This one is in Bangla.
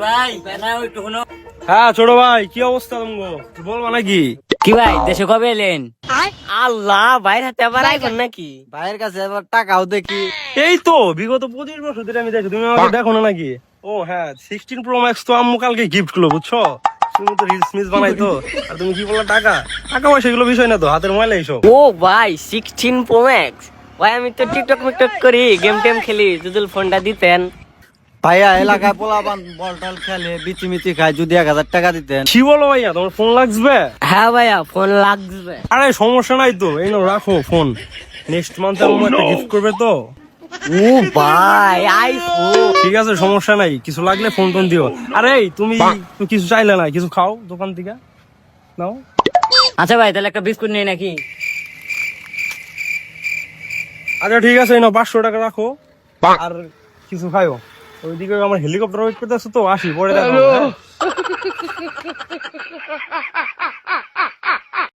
ভাই বেনাও একটু শুনো। হ্যাঁ ছোট ভাই, কি অবস্থা তোমার? বলবা নাকি? কি ভাই দেশে কবে এলেন? আল্লাহ, ভাইয়ের হাতে আবার আইফোন নাকি? ভাইয়ের কাছে এবার টাকাও দেখি। এই তো বিগত 25 বছর ধরে আমি দেখি, তুমি আমাকে দেখো না নাকি? ও হ্যাঁ, 16 Pro Max তো আম্মু কালকে গিফট করলো, বুঝছো? তুমি তো রিলস মিস বানাই তো। আর তুমি কি বললা টাকা টাকা পয়সা এগুলো বিষয় না তো, হাতের ময়লা এইসব। ও ভাই 16 Pro Max। ভাই আমি তো টিকটক মিকটক করি, গেম টেম খেলি, যদি ফোনটা দিতেন। ভাইয়া এলাকায় পোলাপান বল টল খেলে বিচি মিচি খায়, যদি 1000 টাকা দিতেন। কি বলো ভাইয়া, তোমার ফোন লাগবে? হ্যাঁ ভাইয়া ফোন লাগবে। আরে সমস্যা নাই তো, এই নাও রাখো ফোন। নেক্সট মান্থে আম্মু একটা গিফট করবে তো। ও ভাই আইফোন। ঠিক আছে, সমস্যা নাই, কিছু লাগলে ফোন টোন দিও। আরে এই, তুমি তুমি কিছু চাইলে না, কিছু খাও দোকান থেকে নাও। আচ্ছা ভাই তাহলে একটা বিস্কুট নিয়ে নাকি? আচ্ছা ঠিক আছে, এই নাও 500 টাকা রাখো, আর কিছু খাইও। ওইদিকে আমার হেলিকপ্টার ওয়েট করতেছে তো, আসি পরে দেখো, হ্যাঁ?